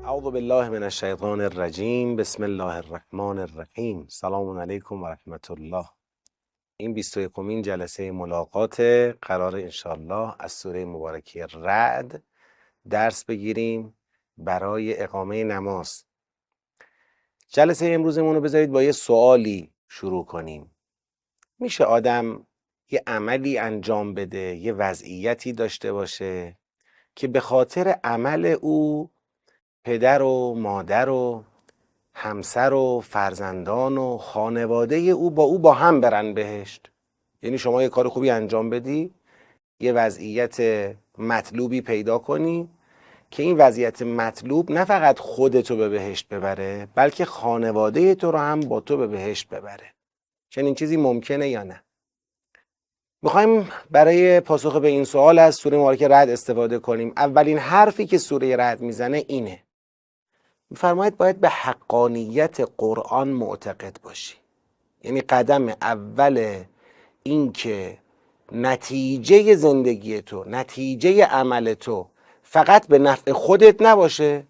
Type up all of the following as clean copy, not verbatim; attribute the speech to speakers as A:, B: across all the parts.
A: اعوذ بالله من الشیطان الرجیم. بسم الله الرحمن الرحیم. سلام علیکم و رحمت الله. این 21مین جلسه ملاقات قرار انشاءالله از سوره مبارکه رعد درس بگیریم برای اقامه نماز. جلسه امروزمون رو بذارید با یه سوالی شروع کنیم. میشه آدم یه عملی انجام بده، یه وضعیتی داشته باشه که به خاطر عمل او پدر و مادر و همسر و فرزندان و خانواده او با هم برن بهشت؟ یعنی شما یه کار خوبی انجام بدی، یه وضعیت مطلوبی پیدا کنی که این وضعیت مطلوب نه فقط خودتو به بهشت ببره بلکه خانواده تو رو هم با تو به بهشت ببره. چنین چیزی ممکنه یا نه؟ میخوایم برای پاسخ به این سوال از سوره مبارکه رعد استفاده کنیم. اولین حرفی که سوره رعد میزنه اینه، میفرماید باید به حقانیت قرآن معتقد باشی. یعنی قدم اول این که نتیجه زندگی تو، نتیجه عمل تو فقط به نفع خودت نباشه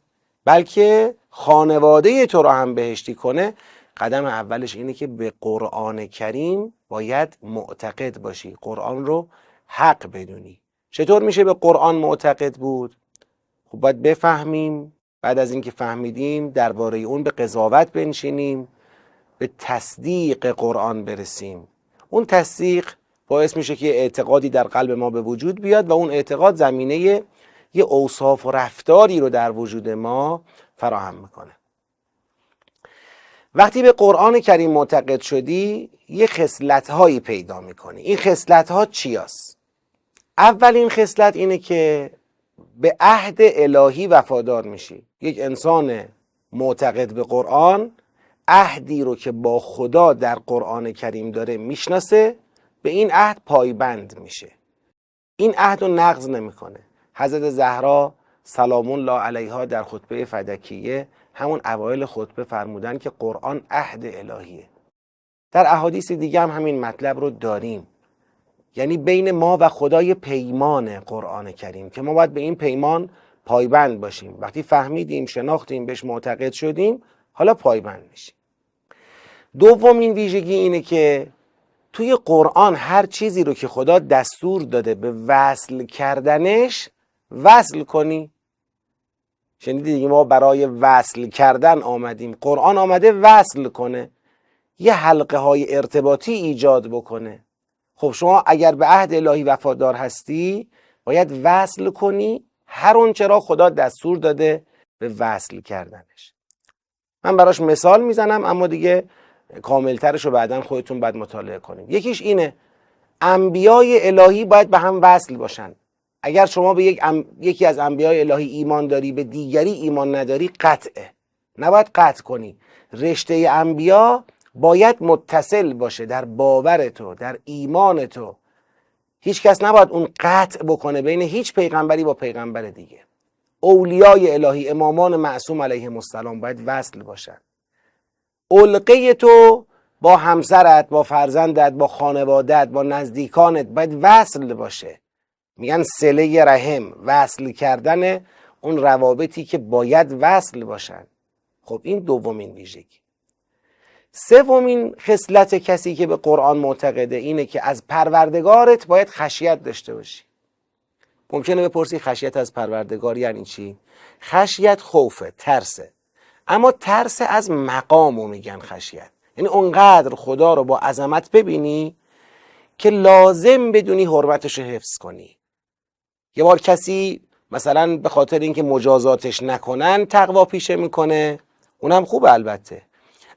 A: بلکه خانواده تو رو هم بهشتی کنه، قدم اولش اینه که به قرآن کریم باید معتقد باشی، قرآن رو حق بدونی. چطور میشه به قرآن معتقد بود؟ خب باید بفهمیم، بعد از اینکه فهمیدیم درباره اون به قضاوت بنشینیم، به تصدیق قرآن برسیم. اون تصدیق باعث میشه که اعتقادی در قلب ما به وجود بیاد و اون اعتقاد زمینه یه اوصاف و رفتاری رو در وجود ما فراهم میکنه. وقتی به قرآن کریم معتقد شدی یه خصلت‌هایی پیدا میکنی. این خصلت‌ها چی هست؟ اولین خصلت اینه که به عهد الهی وفادار میشی. یک انسان معتقد به قرآن عهدی رو که با خدا در قرآن کریم داره میشناسه، به این عهد پایبند میشه، این عهد رو نقض نمیکنه. حضرت زهرا سلام الله علیها در خطبه فدکیه همون اوایل خطبه فرمودن که قرآن عهد الهیه. در احادیث دیگه هم همین مطلب رو داریم، یعنی بین ما و خدای پیمان قرآن کریم که ما باید به این پیمان پایبند باشیم. وقتی فهمیدیم، شناختیم، بهش معتقد شدیم، حالا پایبند میشیم. دومین ویژگی اینه که توی قرآن هر چیزی رو که خدا دستور داده به وصل کردنش وصل کنی. شنیدید دیگه، ما برای وصل کردن آمدیم، قرآن آمده وصل کنه، یه حلقه های ارتباطی ایجاد بکنه. خب شما اگر به عهد الهی وفادار هستی باید وصل کنی هر اون چرا خدا دستور داده به وصل کردنش. من براش مثال میزنم اما دیگه کاملترش رو بعداً خودتون باید مطالعه کنید. یکیش اینه، انبیای الهی باید به هم وصل باشن. اگر شما به یکی از انبیای الهی ایمان داری به دیگری ایمان نداری، قطعه، نباید قطع کنی. رشته انبیا باید متصل باشه در باور تو، در ایمان تو. هیچ کس نباید اون قطع بکنه بین هیچ پیغمبری با پیغمبر دیگه. اولیای الهی، امامان معصوم علیهم السلام باید وصل باشن. علقه تو با همسرت، با فرزندت، با خانوادت، با نزدیکانت باید وصل باشه. میگن صله رحم، وصل کردن اون روابطی که باید وصل باشن. خب این دومین ویژگی. سومین خصلت کسی که به قرآن معتقده اینه که از پروردگارت باید خشیت داشته باشی. ممکنه بپرسی خشیت از پروردگار یعنی چی؟ خشیت خوفه، ترسه، اما ترس از مقامو میگن خشیت. یعنی اونقدر خدا رو با عظمت ببینی که لازم بدونی حرمتش رو حفظ کنی. یه بار کسی مثلا به خاطر اینکه مجازاتش نکنن تقوا پیشه میکنه، اونم خوبه البته،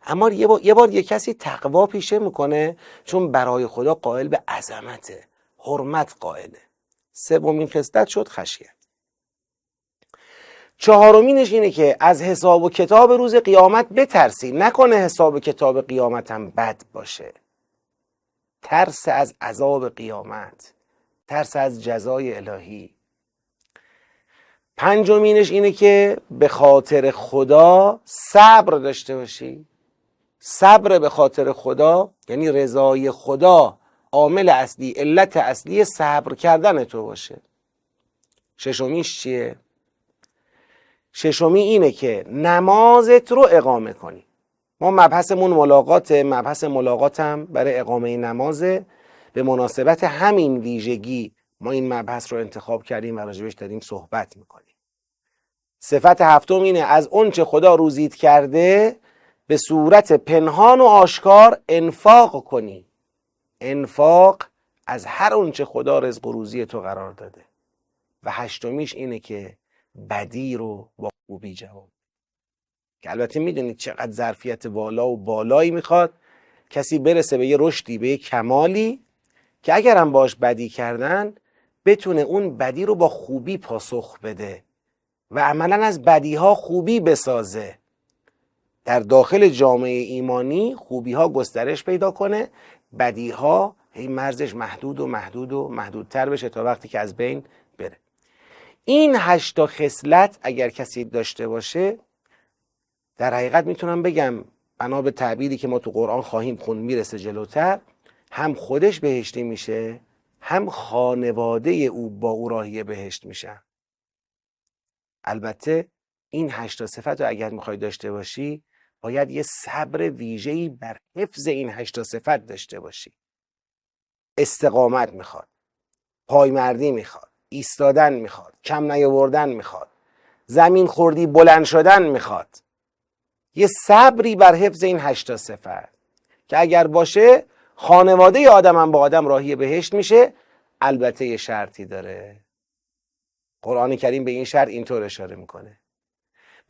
A: اما یه بار یه کسی تقوا پیشه میکنه چون برای خدا قائل به عظمته، حرمت قائله. سومین خصلت شد خشیت. چهارمینش اینه که از حساب و کتاب روز قیامت بترسی، نکنه حساب و کتاب قیامت هم بد باشه. ترس از عذاب قیامت، ترس از جزای الهی. پنجمینش اینه که به خاطر خدا صبر داشته باشی. صبر به خاطر خدا یعنی رضای خدا عامل اصلی، علت اصلی صبر کردن تو باشه. ششمیش چیه؟ ششمی اینه که نمازت رو اقامه کنی. ما مبحثمون ملاقاته، مبحث ملاقاتم برای اقامه نمازه. به مناسبت همین ویژگی ما این مبحث رو انتخاب کردیم و راجبش داریم صحبت میکنیم. صفت هفتم اینه از اون چه خدا روزیت کرده به صورت پنهان و آشکار انفاق کنی. انفاق از هر اون چه خدا رزق و روزی تو قرار داده. و هشتمیش اینه که بدی رو با خوبی جواب، که البته میدونید چقدر ظرفیت بالا و بالایی میخواد کسی برسه به یه رشدی، به یه کمالی که اگرم باش بدی کردن بتونه اون بدی رو با خوبی پاسخ بده و عملا از بدیها خوبی بسازه. در داخل جامعه ایمانی خوبیها گسترش پیدا کنه، بدیها هی مرزش محدود و محدود و محدودتر بشه تا وقتی که از بین بره. این 8 خصلت اگر کسی داشته باشه، در حقیقت میتونم بگم بنا به تعبیری که ما تو قرآن خواهیم خوند میرسه جلوتر، هم خودش بهشتی میشه، هم خانواده او با او راهی بهشت میشن. البته این 8 صفت رو اگر میخوای داشته باشی باید یه صبر ویژه‌ای بر حفظ این 8 صفت داشته باشی. استقامت میخواد، پایمردی میخواد، ایستادن میخواد، کم نیاوردن میخواد، زمین خوردی بلند شدن میخواد. یه صبری بر حفظ این 8 صفت که اگر باشه خانواده آدم هم با آدم راهی بهشت میشه. البته یه شرطی داره. قرآن کریم به این شرط اینطور اشاره میکنه،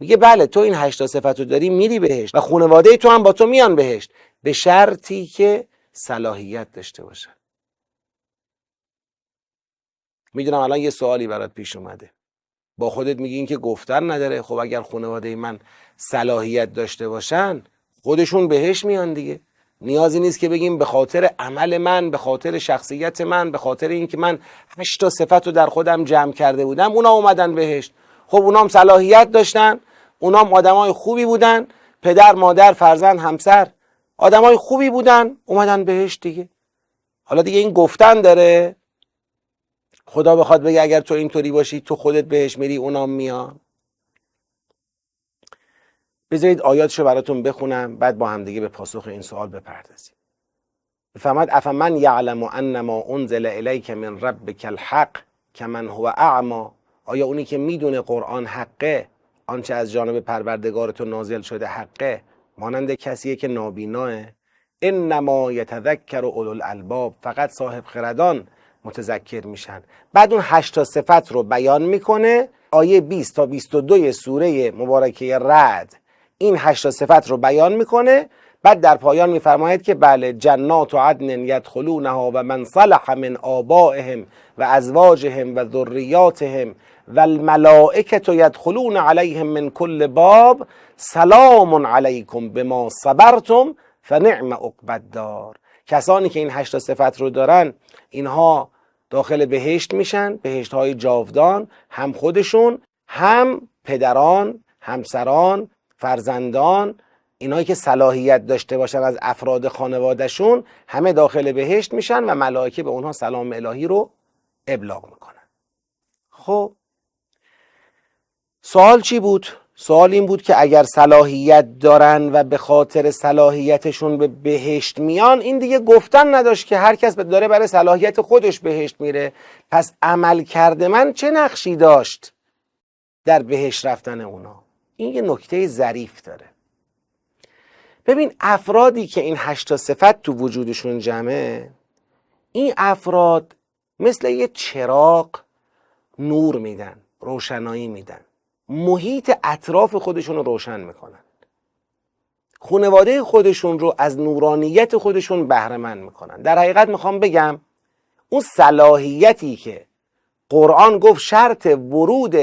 A: میگه بله تو این 8 صفت رو داری میری بهشت و خانواده تو هم با تو میان بهشت، به شرطی که صلاحیت داشته باشن. میدونم الان یه سوالی برات پیش اومده، با خودت میگی این که گفتن نداره. خب اگر خانواده من صلاحیت داشته باشن خودشون بهش میان دیگه. نیازی نیست که بگیم به خاطر عمل من، به خاطر شخصیت من، به خاطر اینکه من 8 صفت رو در خودم جمع کرده بودم اونا اومدن بهشت. خب اونام صلاحیت داشتن، اونام آدمای خوبی بودن، پدر، مادر، فرزند، همسر آدمای خوبی بودن اومدن بهشت دیگه. حالا دیگه این گفتن داره؟ خدا بخواد بگه اگر تو اینطوری باشی تو خودت بهش میری اونام میان؟ بذارید آیاتشو براتون بخونم بعد با هم دیگه به پاسخ این سوال بپردازیم. بفرماد افمن یعلم انما انزل الیک من ربک الحق کمن هو اعمی، آیا اونی که میدونه قرآن حقه، آنچه از جانب پروردگار تو نازل شده حقه، مانند کسیه که نابیناه؟ انما یتذکر اولو الالباب، فقط صاحب خردان متذکر میشن. بعد اون 8 صفت رو بیان میکنه. آیه 20 تا 22 سوره مبارکه رعد این 8 صفت رو بیان میکنه. بعد در پایان میفرماید که بله جنات عدن یدخلونها و من صلح من آبائهم و ازواجهم و ذریاتهم و الملائکة یدخلون علیهم من کل باب سلام علیکم بما صبرتم فنعم عقبی الدار. کسانی که این 8 صفت رو دارن اینها داخل بهشت میشن، بهشت های جاودان، هم خودشون، هم پدران، همسران، فرزندان، اینایی که صلاحیت داشته باشن از افراد خانوادهشون، همه داخل بهشت میشن و ملائکه به اونها سلام الهی رو ابلاغ میکنن. خب سوال چی بود؟ سوال این بود که اگر صلاحیت دارن و به خاطر صلاحیتشون به بهشت میان، این دیگه گفتن نداشت که هر کس داره برای صلاحیت خودش بهشت میره. پس عمل کرده من چه نقشی داشت در بهشت رفتن اونا؟ این یه نکته ظریف داره. ببین افرادی که این 8 صفت تو وجودشون جمعه، این افراد مثل یه چراغ نور میدن، روشنایی میدن، محیط اطراف خودشون رو روشن میکنن، خانواده خودشون رو از نورانیت خودشون بهره مند میکنن. در حقیقت میخوام بگم اون صلاحیتی که قرآن گفت شرط ورود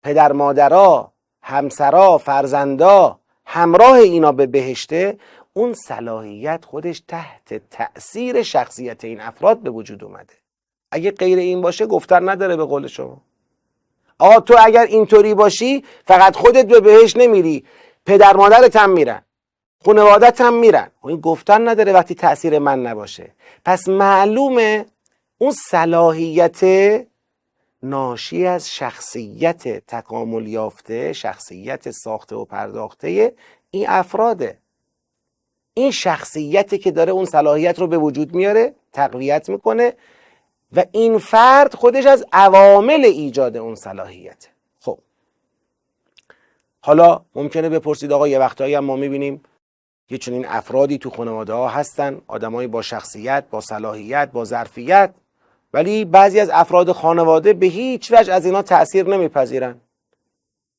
A: پدر مادرها، همسرا، فرزندا همراه اینا به بهشته، اون صلاحیت خودش تحت تأثیر شخصیت این افراد به وجود اومده. اگه غیر این باشه گفتن نداره. به قول شما آقا تو اگر اینطوری باشی فقط خودت به بهشت نمیری، پدر مادرت هم میرن، خانوادت هم میرن. این گفتن نداره وقتی تأثیر من نباشه. پس معلومه اون صلاحیت ناشی از شخصیت تکامل یافته، شخصیت ساخته و پرداخته این افراده. این شخصیتی که داره اون صلاحیت رو به وجود میاره، تقویت میکنه و این فرد خودش از عوامل ایجاد اون صلاحیته. خب حالا ممکنه بپرسید آقا یه وقتایی هم ما میبینیم یه چنین افرادی تو خانواده ها هستن، آدمایی با شخصیت، با صلاحیت، با ظرفیت، ولی بعضی از افراد خانواده به هیچ وجه از اینا تأثیر نمیپذیرن.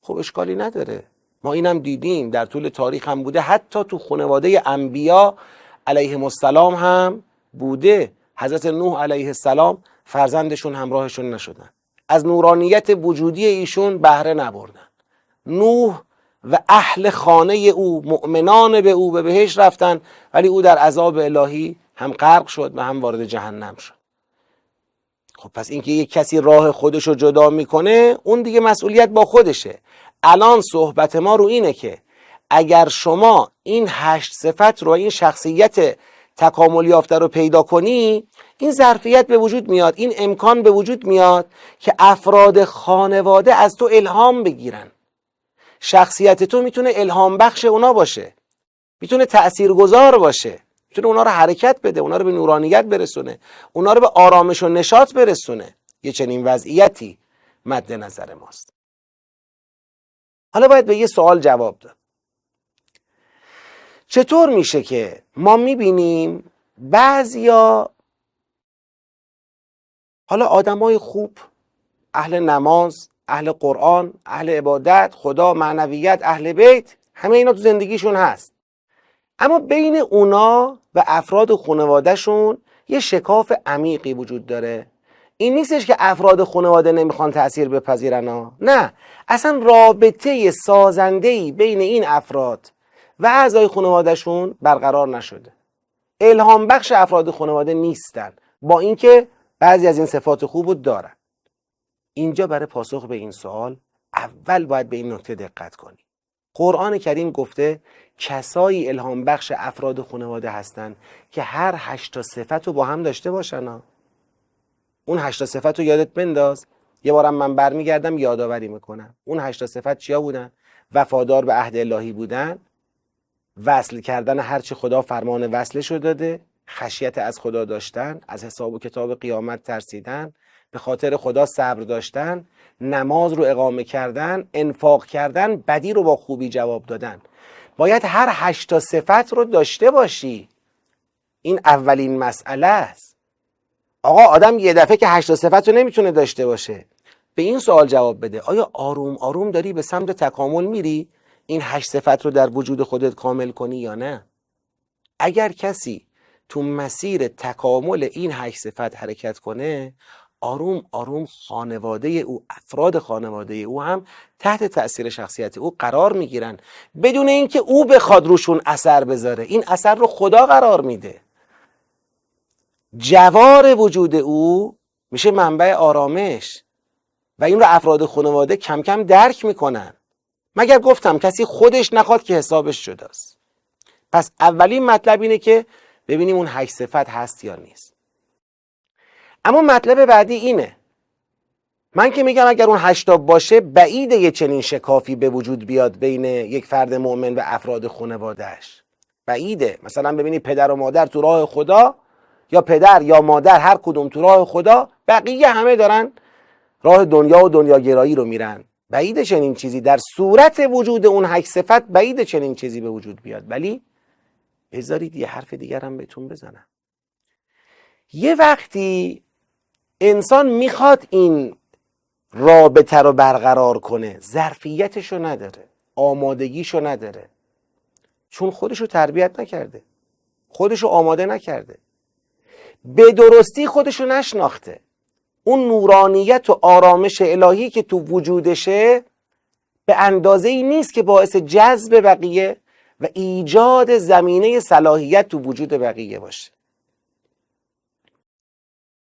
A: خب اشکالی نداره، ما اینم دیدیم در طول تاریخ هم بوده، حتی تو خانواده انبیا علیهم السلام هم بوده. حضرت نوح علیه السلام فرزندشون همراهشون نشدن، از نورانیت وجودی ایشون بهره نبردن. نوح و اهل خانه او، مؤمنان به او، به بهشت رفتن، ولی او در عذاب الهی هم غرق شد و هم وارد جهنم شد. خب پس اینکه یک کسی راه خودش رو جدا میکنه، اون دیگه مسئولیت با خودشه. الان صحبت ما رو اینه که اگر شما این 8 صفت رو، این شخصیت تکامل یافته رو پیدا کنی، این ظرفیت به وجود میاد، این امکان به وجود میاد که افراد خانواده از تو الهام بگیرن. شخصیت تو میتونه الهام بخش اونا باشه، میتونه تأثیرگذار باشه، میتونه اونا رو حرکت بده، اونا رو به نورانیت برسونه، اونا رو به آرامش و نشاط برسونه. یه چنین وضعیتی مد نظر ماست. حالا باید به یه سوال جواب داد. چطور میشه که ما میبینیم بعضیا، حالا آدمای خوب، اهل نماز، اهل قرآن، اهل عبادت، خدا، معنویت، اهل بیت، همه اینا تو زندگیشون هست، اما بین اونا و افراد خانوادهشون یه شکاف عمیقی وجود داره. این نیستش که افراد خانواده نمیخوان تأثیر بپذیرن ها. نه، اصلا رابطه سازنده‌ای بین این افراد و اعضای خانوادهشون برقرار نشده. الهام بخش افراد خانواده نیستن، با اینکه بعضی از این صفات خوب رو دارن. اینجا برای پاسخ به این سوال اول باید به این نکته دقت کنیم. قرآن کریم گفته کسایی الهام بخش افراد خانواده هستن که هر 8 صفت رو با هم داشته باشن. اون 8 صفت رو یادت بنداز، یه بارم من برمیگردم یادآوری میکنم. اون 8 صفت چیا بودن؟ وفادار به عهد الهی بودن، وصل کردن هرچی خدا فرمان وصلش رو داده، خشیت از خدا داشتن، از حساب و کتاب قیامت ترسیدن، به خاطر خدا صبر داشتن، نماز رو اقامه کردن، انفاق کردن، بدی رو با خوبی جواب دادن. باید هر 8 صفت رو داشته باشی. این اولین مسئله است. آقا آدم یه دفعه که 8 صفت رو نمیتونه داشته باشه. به این سوال جواب بده، آیا آروم آروم داری به سمت تکامل میری؟ این 8 صفت رو در وجود خودت کامل کنی یا نه؟ اگر کسی تو مسیر تکامل این 8 صفت حرکت کنه، آروم آروم خانواده او، افراد خانواده او هم تحت تأثیر شخصیت او قرار میگیرن، بدون اینکه او بخواد روشون اثر بذاره. این اثر رو خدا قرار میده. جوار وجود او میشه منبع آرامش و این رو افراد خانواده کم کم درک میکنن. مگر گفتم کسی خودش نخواد که حسابش جداست. پس اولین مطلب اینه که ببینیم اون 8 صفت هست یا نیست. اما مطلب بعدی اینه، من که میگم اگر اون 8 باشه، بعیده یه چنین شکافی به وجود بیاد بین یک فرد مؤمن و افراد خانوادهش. بعیده. مثلا ببینی پدر و مادر تو راه خدا، یا پدر یا مادر هر کدوم تو راه خدا، بقیه همه دارن راه دنیا و دنیاگرایی رو میرن. بعیده چنین چیزی در صورت وجود اون 8 صفت، بعیده چنین چیزی به وجود بیاد. ولی بذارید یه حرف دیگر هم بهتون بزنم. یه وقتی انسان میخواد این رابطه رو برقرار کنه، ظرفیتشو نداره، آمادگیشو نداره، چون خودشو تربیت نکرده، خودشو آماده نکرده، به درستی خودشو نشناخته، اون نورانیت و آرامش الهی که تو وجودشه به اندازه‌ای نیست که باعث جذب بقیه و ایجاد زمینه صلاحیت تو وجود بقیه باشه.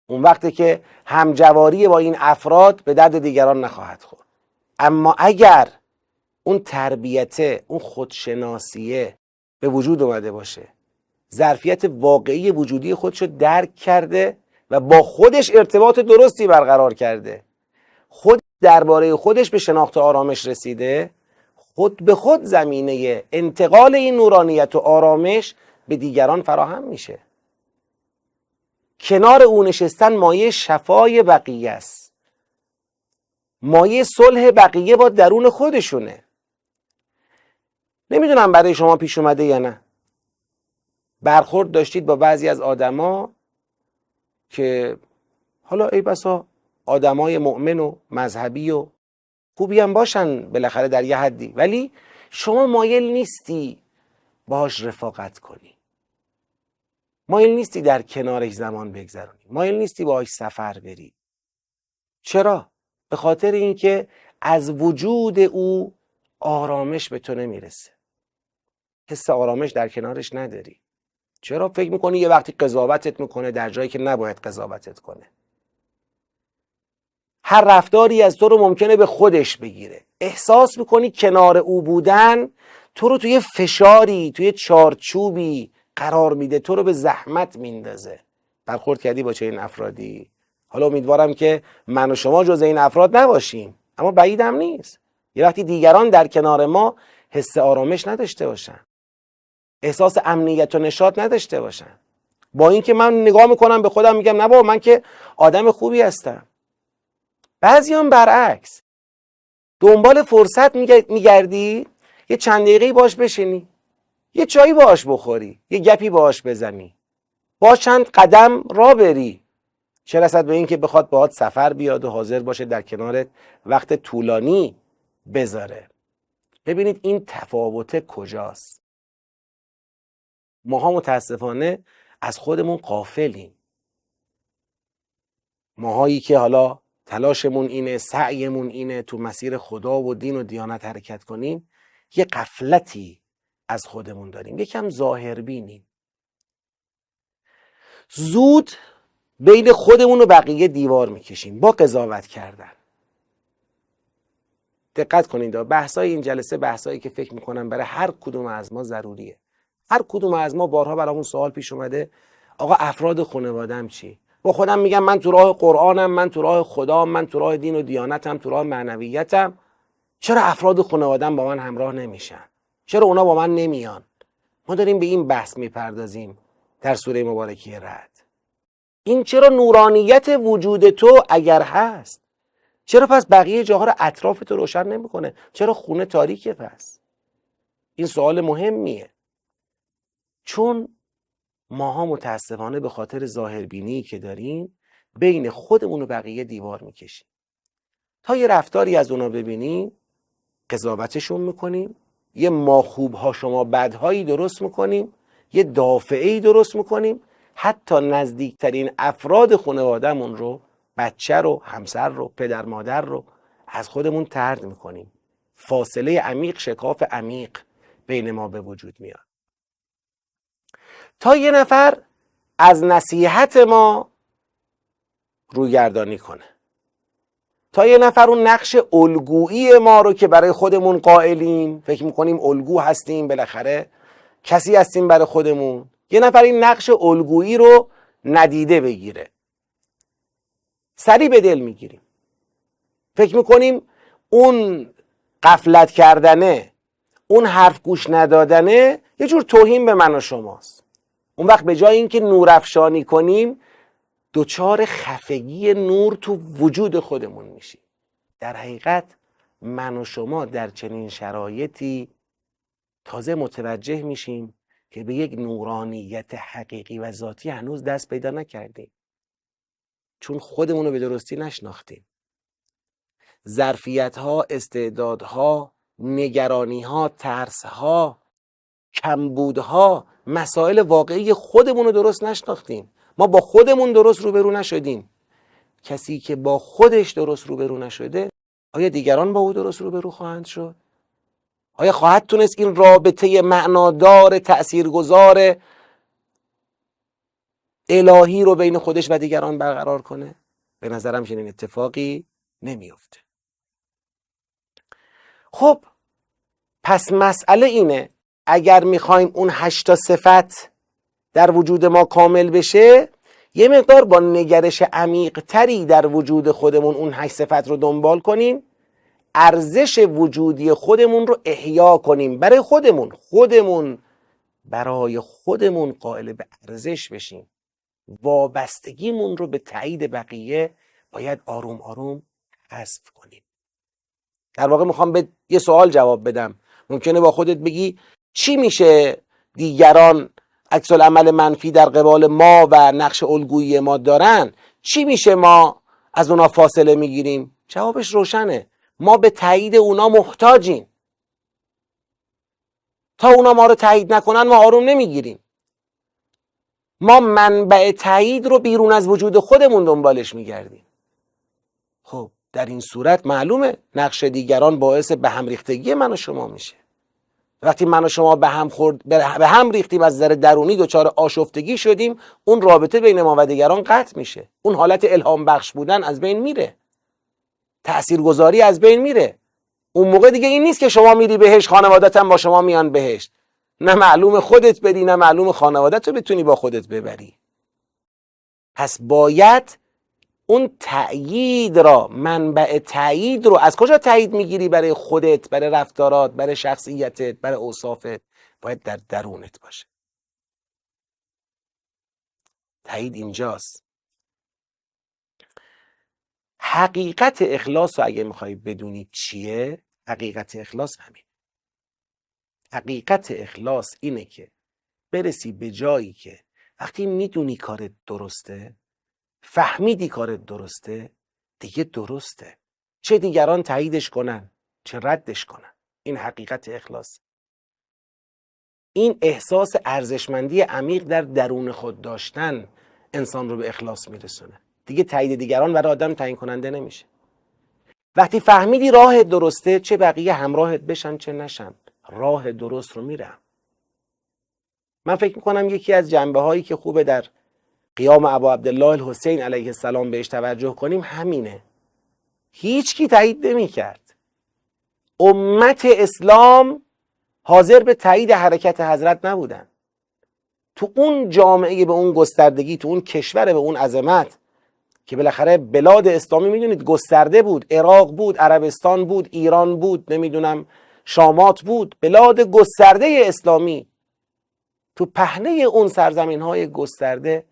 A: اون وقته که همجواری با این افراد به درد دیگران نخواهد خورد. اما اگر اون تربیته، اون خودشناسیه به وجود اومده باشه، ظرفیت واقعی وجودی خودشو درک کرده و با خودش ارتباط درستی برقرار کرده، خود درباره خودش به شناخت آرامش رسیده، خود به خود زمینه انتقال این نورانیت و آرامش به دیگران فراهم میشه. کنار او نشستن مایه شفای بقیه است، مایه صلح بقیه با درون خودشونه. نمیدونم برای شما پیش اومده یا نه، برخورد داشتید با بعضی از آدما که حالا ای بسا آدمای مؤمن و مذهبی و خوبی هم باشن بالاخره در یه حدی، ولی شما مایل نیستی باهاش رفاقت کنی، مایل نیستی در کنارش زمان بگذرونی، مایل نیستی باهاش سفر بری. چرا؟ به خاطر اینکه از وجود او آرامش به تو نمیرسه، حس آرامش در کنارش نداری. چرا؟ فکر میکنی یه وقتی قضاوتت میکنه در جایی که نباید قضاوتت کنه، هر رفتاری از تو رو ممکنه به خودش بگیره، احساس میکنی کنار او بودن تو رو توی فشاری، توی چارچوبی قرار میده، تو رو به زحمت میندازه. برخورد کردی با چه این افرادی؟ حالا امیدوارم که من و شما جز این افراد نباشیم، اما بعیدم نیست یه وقتی دیگران در کنار ما حس آرامش نداشته باشن، احساس امنیت و نشاط نداشته باشن، با اینکه من نگاه میکنم به خودم میگم نه بابا من که آدم خوبی هستم. بعضیان برعکس دنبال فرصت میگردی یه چند دقیقه‌ای باش بشینی، یه چایی باش بخوری، یه گپی باش بزنی، با چند قدم را بری، چه رسد به این که بخواد باهات سفر بیاد و حاضر باشه در کنارت وقت طولانی بذاره. ببینید این تفاوت کجاست؟ ماها متاسفانه از خودمون غافلیم. ماهایی که حالا تلاشمون اینه، سعیمون اینه تو مسیر خدا و دین و دیانت حرکت کنیم، یه غفلتی از خودمون داریم، یکم ظاهربینیم، زود بین خودمون و بقیه دیوار میکشیم با قضاوت کردن. دقت کنید، بحثای این جلسه بحثایی که فکر میکنم برای هر کدوم از ما ضروریه. هر کدوم از ما بارها برامون سوال پیش اومده آقا افراد خانواده‌ام چی؟ با خودم میگم من تو راه قرآنم، من تو راه خدام، من تو راه دین و دیانتم، تو راه معنویتم، چرا افراد خانواده‌ام با من همراه نمیشن؟ چرا اونا با من نمیان؟ ما داریم به این بحث میپردازیم در سوره مبارکه رعد. این چرا نورانیت وجود تو اگر هست، چرا پس بقیه جاها رو اطراف تو روشن نمیکنه؟ چرا خونه تاریکه پس؟ این سوال مهمیه، چون ماها متاسفانه به خاطر ظاهربینی که داریم بین خودمون و بقیه دیوار میکشیم. تا یه رفتاری از اونا ببینیم قضاوتشون میکنیم، یه ما خوبها شما بدهایی درست میکنیم، یه دافعه‌ای درست میکنیم، حتی نزدیکترین افراد خانواده‌مون رو، بچه رو، همسر رو، پدر مادر رو از خودمون طرد میکنیم. فاصله عمیق، شکاف عمیق بین ما به وجود میاد. تا یه نفر از نصیحت ما رویگردانی کنه، تا یه نفر اون نقش الگویی ما رو که برای خودمون قائلیم، فکر میکنیم الگو هستیم، بالاخره کسی هستیم برای خودمون، یه نفر این نقش الگویی رو ندیده بگیره، سری به دل میگیریم، فکر میکنیم اون غفلت کردنه، اون حرف گوش ندادنه یه جور توهین به من و شماست. اون وقت به جای اینکه نورافشانی کنیم دوچار خفگی نور تو وجود خودمون میشیم. در حقیقت من و شما در چنین شرایطی تازه متوجه میشیم که به یک نورانیت حقیقی و ذاتی هنوز دست پیدا نکردیم، چون خودمون رو به درستی نشناختیم. ظرفیت‌ها، استعدادها، نگرانی‌ها، ترس‌ها، کمبودها، مسائل واقعی خودمون رو درست نشناختیم. ما با خودمون درست روبرو نشدیم. کسی که با خودش درست روبرو نشده، آیا دیگران با او درست روبرو خواهند شد؟ آیا خواهد تونست این رابطه معنادار، تأثیرگذار الهی رو بین خودش و دیگران برقرار کنه؟ به نظرم چنین اتفاقی نمیفته. خب پس مسئله اینه، اگر میخوایم اون 8 صفت در وجود ما کامل بشه، یه مقدار با نگرش عمیق تری در وجود خودمون اون 8 صفت رو دنبال کنیم، ارزش وجودی خودمون رو احیا کنیم، برای خودمون برای خودمون قائل به ارزش بشیم. وابستگیمون رو به تایید بقیه باید آروم آروم حذف کنیم. در واقع میخوام به یه سوال جواب بدم. ممکنه با خودت بگی چی میشه دیگران عکس العمل منفی در قبال ما و نقش الگویی ما دارن، چی میشه ما از اونا فاصله میگیریم؟ جوابش روشنه، ما به تایید اونا محتاجیم. تا اونا ما رو تایید نکنن ما آروم نمیگیریم. ما منبع تایید رو بیرون از وجود خودمون دنبالش میگردیم. خب در این صورت معلومه نقش دیگران باعث به هم ریختگی من و شما میشه. وقتی من و شما به هم ریختیم، از نظر درونی دچار آشفتگی شدیم، اون رابطه بین ما و دیگران قطع میشه. اون حالت الهام بخش بودن از بین میره، تاثیرگذاری از بین میره. اون موقع دیگه این نیست که شما میری بهشت، خانوادت هم با شما میان بهشت. نه معلوم خودت بری، نه معلوم خانوادت رو بتونی با خودت ببری. پس باید اون تأیید را، منبع تأیید رو از کجا تأیید میگیری؟ برای خودت، برای رفتارات، برای شخصیتت، برای اوصافت، باید در درونت باشه. تأیید اینجاست. حقیقت اخلاص رو اگه میخوای بدونی چیه، حقیقت اخلاص همین. حقیقت اخلاص اینه که برسی به جایی که وقتی میدونی کارت درسته، فهمیدی کارت درسته، دیگه درسته، چه دیگران تاییدش کنن چه ردش کنن. این حقیقت اخلاص. این احساس ارزشمندی عمیق در درون خود داشتن انسان رو به اخلاص میرسونه. دیگه تایید دیگران برای آدم تعیین کننده نمیشه. وقتی فهمیدی راه درسته، چه بقیه همراهت بشن چه نشن، راه درست رو میرم. من فکر میکنم یکی از جنبه هایی که خوبه در قیام ابا عبدالله الحسین علیه السلام بهش توجه کنیم همینه. هیچ کی تایید نمی‌کرد. امت اسلام حاضر به تایید حرکت حضرت نبودن. تو اون جامعه به اون گستردگی، تو اون کشور به اون عظمت که بالاخره بلاد اسلامی میدونید گسترده بود، عراق بود، عربستان بود، ایران بود، نمیدونم شامات بود، بلاد گسترده اسلامی. تو پهنه اون سرزمین های گسترده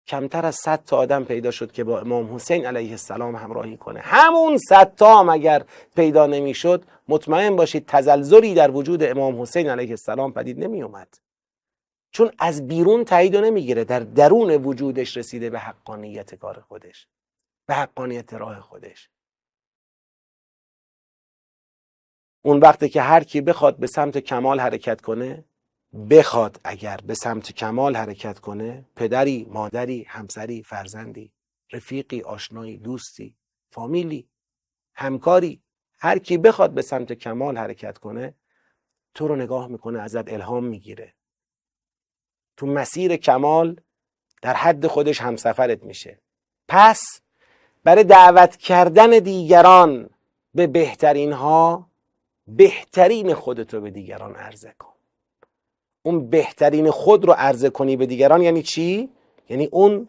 A: کمتر از 100 تا آدم پیدا شد که با امام حسین علیه السلام همراهی کنه. همون 100 تا هم اگر پیدا نمیشد، مطمئن باشید تزلزلی در وجود امام حسین علیه السلام پدید نمی اومد. چون از بیرون تایید نمیگیره، در درون وجودش رسیده به حقانیت کار خودش، به حقانیت راه خودش. اون وقتی که هر کی بخواد به سمت کمال حرکت کنه، اگر به سمت کمال حرکت کنه، پدری، مادری، همسری، فرزندی، رفیقی، آشنایی، دوستی، فامیلی، همکاری، هر کی بخواد به سمت کمال حرکت کنه، تو رو نگاه میکنه، ازت الهام میگیره، تو مسیر کمال در حد خودش همسفرت میشه. پس برای دعوت کردن دیگران به بهترین ها، بهترین خودتو به دیگران عرضه کن. اون بهترین خود رو عرضه کنی به دیگران یعنی چی؟ یعنی اون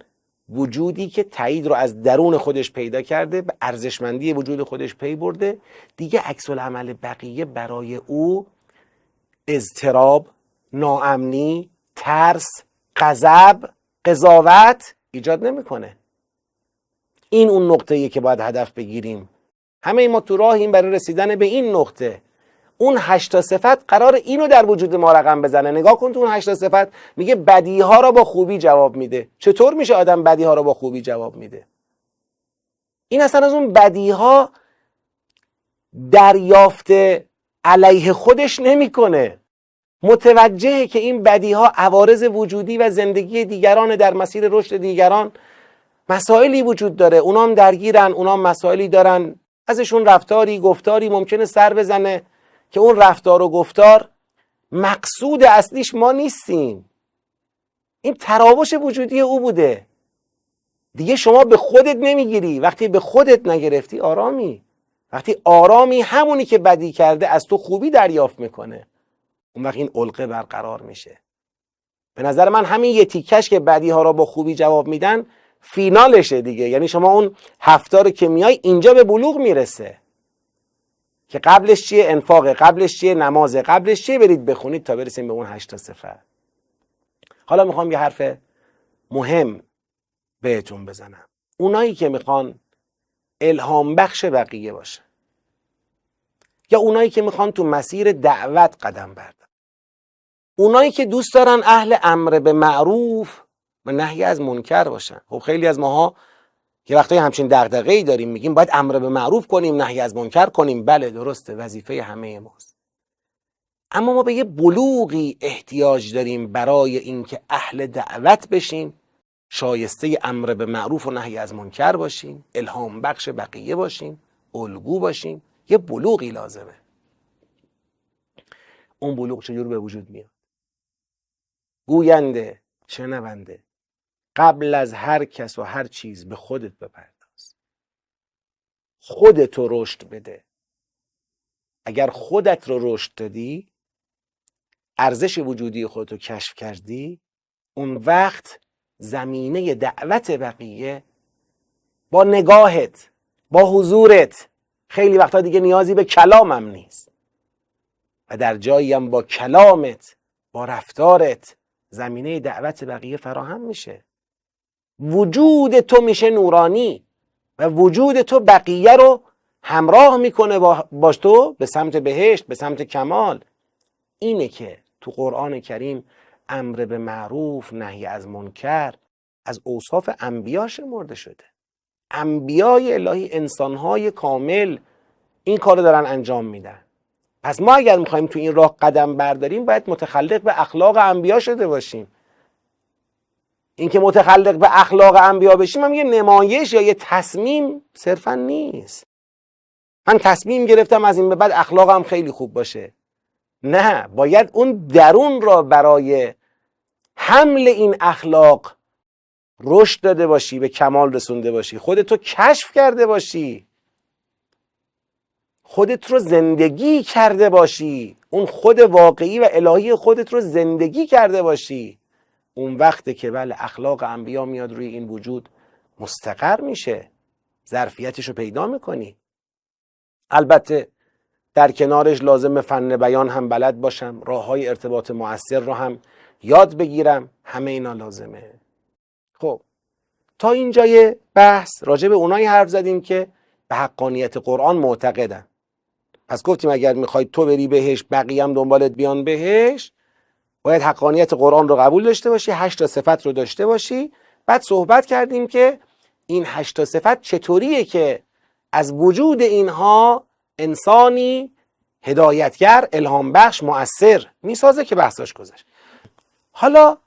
A: وجودی که تایید رو از درون خودش پیدا کرده، به ارزشمندی وجود خودش پی برده، دیگه عکس العمل بقیه برای او اضطراب، ناامنی، ترس، غضب، قضاوت ایجاد نمیکنه. این اون نقطه‌ایه که باید هدف بگیریم. همه ما تو راهیم برای رسیدن به این نقطه. اون 8 صفت قرار اینو در وجود ما رقم بزنه. نگاه کن تو اون 8 صفت میگه بدیها را با خوبی جواب میده. چطور میشه آدم بدیها را با خوبی جواب میده؟ این اصلا از اون بدیها دریافت علیه خودش نمیکنه. متوجهه که این بدیها عوارض وجودی و زندگی دیگران، در مسیر رشد دیگران مسائلی وجود داره، اونام درگیرن، اونام مسائلی دارن، ازشون رفتاری، گفتاری ممکنه سر بزنه که اون رفتار و گفتار مقصود اصلیش ما نیستیم. این تراوش وجودی او بوده. دیگه شما به خودت نمیگیری. وقتی به خودت نگرفتی آرامی. وقتی آرامی، همونی که بدی کرده از تو خوبی دریافت میکنه. اون وقت این علقه برقرار میشه. به نظر من همین یه تیکش که بعدی ها را با خوبی جواب میدن فینالشه دیگه. یعنی شما اون 7 رو که میای اینجا به بلوغ میرسه که قبلش چیه؟ انفاقه، قبلش چیه؟ نمازه، قبلش چیه؟ برید بخونید تا برسیم به اون 8 صفت. حالا میخوام یه حرف مهم بهتون بزنم. اونایی که میخوان الهام بخش بقیه باشه یا اونایی که میخوان تو مسیر دعوت قدم بردارن، اونایی که دوست دارن اهل امر به معروف و نهی از منکر باشن. خب خیلی از ماها یه وقتایی همچین دغدغه‌ای داریم، میگیم باید امر به معروف کنیم، نهی از منکر کنیم. بله درسته، وظیفه همه ماست. اما ما به یه بلوغی احتیاج داریم برای اینکه اهل دعوت بشیم، شایسته امر به معروف و نهی از منکر باشیم، الهام بخش بقیه باشیم، الگو باشیم. یه بلوغی لازمه. اون بلوغ چجور به وجود میاد؟ گوینده، شنونده، قبل از هر کس و هر چیز به خودت بپرداز. خودتو رشد بده. اگر خودت رو رشد دادی، ارزش وجودی خودتو کشف کردی، اون وقت زمینه دعوت بقیه با نگاهت، با حضورت، خیلی وقتا دیگه نیازی به کلامم نیست و در جایی هم با کلامت، با رفتارت زمینه دعوت بقیه فراهم میشه. وجود تو میشه نورانی و وجود تو بقیه رو همراه میکنه باش تو به سمت بهشت، به سمت کمال. اینه که تو قرآن کریم امر به معروف، نهی از منکر از اوصاف انبیا شمرده شده. انبیای الهی، انسانهای کامل این کارو دارن انجام میدن. پس ما اگر میخوایم تو این راه قدم برداریم باید متخلق به اخلاق انبیا شده باشیم. این که متخلق به اخلاق انبیا بشیم هم یه نمایش یا یه تصمیم صرفا نیست. من تصمیم گرفتم از این به بعد اخلاقم خیلی خوب باشه. نه، باید اون درون را برای حمل این اخلاق رشد داده باشی، به کمال رسونده باشی، خودت رو کشف کرده باشی، خودت رو زندگی کرده باشی، اون خود واقعی و الهی خودت رو زندگی کرده باشی. اون وقته که بله اخلاق انبیا میاد روی این وجود مستقر میشه، ظرفیتش رو پیدا میکنی. البته در کنارش لازم فن بیان هم بلد باشم، راه های ارتباط مؤثر رو هم یاد بگیرم، همه اینا لازمه. خب تا اینجای بحث راجع به اونایی حرف زدیم که به حقانیت قرآن معتقدن. پس گفتیم اگر میخوای تو بری بهش، بقیه هم دنبالت بیان بهش، باید حقانیت قرآن رو قبول داشته باشی، 8 صفت رو داشته باشی. بعد صحبت کردیم که این 8 صفت چطوریه که از وجود اینها انسانی هدایتگر، الهام بخش، مؤثر میسازه که بحثاش گذشت. حالا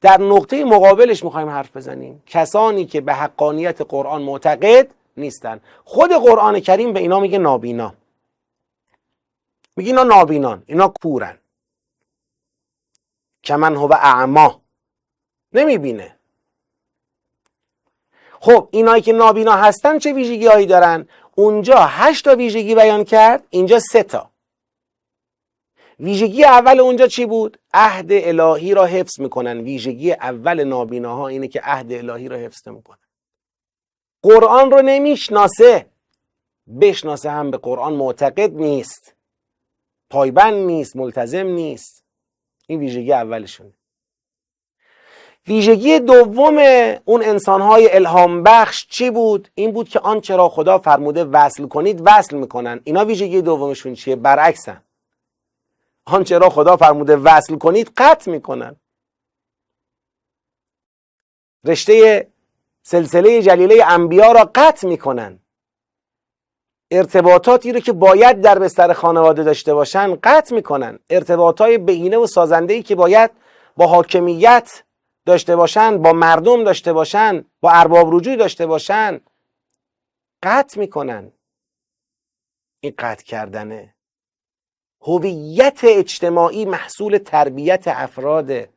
A: در نقطه مقابلش میخوایم حرف بزنیم. کسانی که به حقانیت قرآن معتقد نیستن. خود قرآن کریم به اینا میگه نابینا. میگه اینا نابینان، اینا کورن. کمن هو اعما، نمیبینه. خب اینایی که نابینا هستن چه ویژگی هایی دارن؟ اونجا 8 تا ویژگی بیان کرد، اینجا 3 تا. ویژگی اول اونجا چی بود؟ عهد الهی را حفظ میکنن. ویژگی اول نابیناها اینه که عهد الهی را حفظ نمیکنن. قرآن رو نمیشناسه، بشناسه هم به قرآن معتقد نیست، پایبند نیست، ملتزم نیست. این ویژگی اولشونه. ویژگی دوم اون انسانهای الهام بخش چی بود؟ این بود که آنچه را خدا فرموده وصل کنید وصل میکنن. اینا ویژگی دومشون چیه؟ برعکسن. آنچه را خدا فرموده وصل کنید قطع میکنن. رشته سلسله جلیله انبیا را قطع میکنن. ارتباطاتی رو که باید در بستر خانواده داشته باشن قطع میکنن. ارتباطای بهینه و سازنده‌ای که باید با حاکمیت داشته باشن، با مردم داشته باشن، با ارباب رجوع داشته باشن قطع میکنن. این قطع کردنه. هویت اجتماعی محصول تربیت افراده.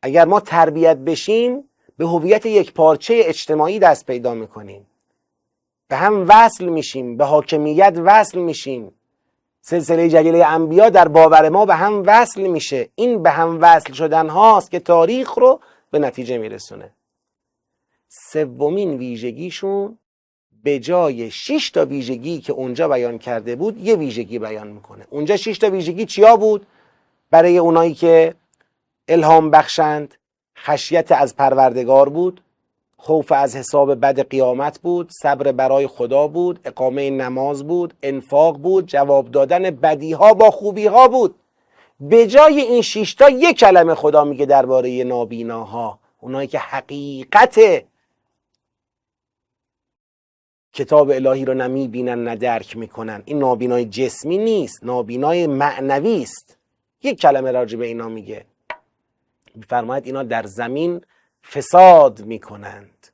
A: اگر ما تربیت بشیم به هویت یک پارچه اجتماعی دست پیدا میکنیم، به هم وصل میشیم، به حاکمیت وصل میشیم، سلسله جلیله انبیا در باور ما به هم وصل میشه. این به هم وصل شدن هاست که تاریخ رو به نتیجه میرسونه. سومین ویژگیشون به جای 6 تا ویژگی که اونجا بیان کرده بود یه ویژگی بیان میکنه. اونجا 6 تا ویژگی چیا بود؟ برای اونایی که الهام بخشند خشیت از پروردگار بود، خوف از حساب بد قیامت بود، صبر برای خدا بود، اقامه نماز بود، انفاق بود، جواب دادن بدیها با خوبیها بود. به جای این 6 تا یک کلمه خدا میگه درباره نابیناها، اونایی که حقیقت کتاب الهی رو نمیبینن نه درک میکنن. این نابینای جسمی نیست، نابینای معنوی است. یک کلمه راجع به اینا میگه، میفرماید اینا در زمین فساد میکنند.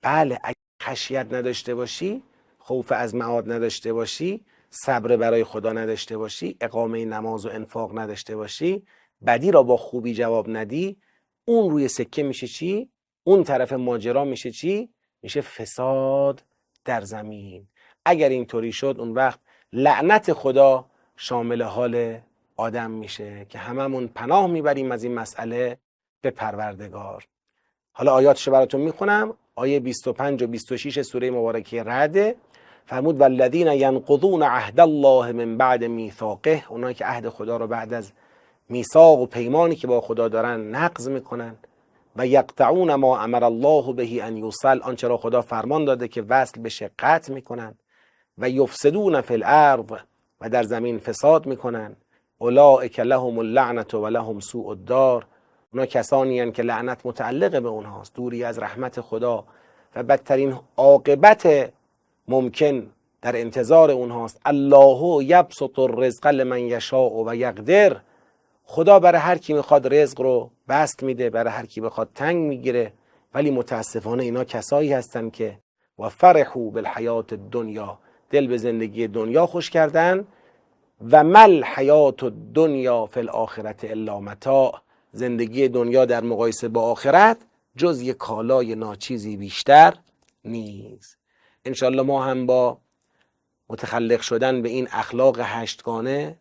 A: بله، اگه خشیت نداشته باشی، خوف از معاد نداشته باشی، صبر برای خدا نداشته باشی، اقامه نماز و انفاق نداشته باشی، بدی را با خوبی جواب ندی، اون روی سکه میشه چی؟ اون طرف ماجرا میشه چی؟ میشه فساد در زمین. اگر اینطوری شد اون وقت لعنت خدا شامل حال آدم میشه که هممون پناه میبریم از این مسئله به پروردگار. حالا آیاتشو براتون میخونم. آیه 25 و 26 سوره مبارکه رعد فرمود والذین ینقضون عهد الله من بعد میثاقه، اونایی که عهد خدا رو بعد از میثاق و پیمانی که با خدا دارن نقض میکنن. و یقطعون ما امر الله به ان یوصل، آنچه را خدا فرمان داده که وصل بشه قطع میکنن. و یفسدون فی الارض، و در زمین فساد میکنن. اولئک لهم اللعنة و لهم سوء الدار، اونا کسانی هستند که لعنت متعلق به اونهاست، دوری از رحمت خدا و بدترین عاقبت ممکن در انتظار اونهاست. الله یبسط الرزق لمن یشاء و یقدر، خدا برای هر کی میخواد رزق رو بسط میده، برای هر کی بخواد تنگ میگیره. ولی متاسفانه اینا کسایی هستن که و فرحوا بالحیات الدنیا، دل به زندگی دنیا خوش کردن. و مل حیات الدنیا فی الاخرة الا متاع، زندگی دنیا در مقایسه با آخرت جز یک کالای ناچیزی بیشتر نیست. انشالله ما هم با متخلق شدن به این اخلاق هشتگانه،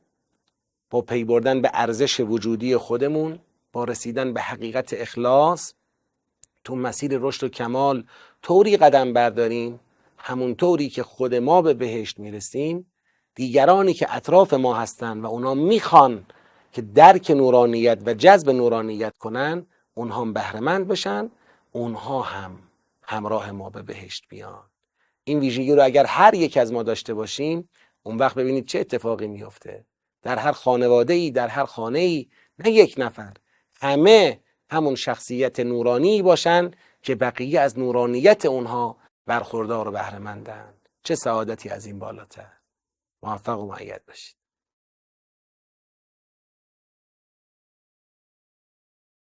A: با پی بردن به ارزش وجودی خودمون، با رسیدن به حقیقت اخلاص تو مسیر رشد و کمال طوری قدم برداریم همون طوری که خود ما به بهشت میرسیم، دیگرانی که اطراف ما هستن و اونا میخوان که درک نورانیت و جذب نورانیت کنن، اونها هم بهره‌مند بشن، اونها هم همراه ما به بهشت بیان. این ویژگی رو اگر هر یک از ما داشته باشیم، اون وقت ببینید چه اتفاقی میفته. در هر خانواده‌ای، در هر خانه‌ای، نه یک نفر، همه همون شخصیت نورانی باشن که بقیه از نورانیت اونها برخوردار و بهره‌مندن. چه سعادتی از این بالاتر. موفق و مؤید باشید.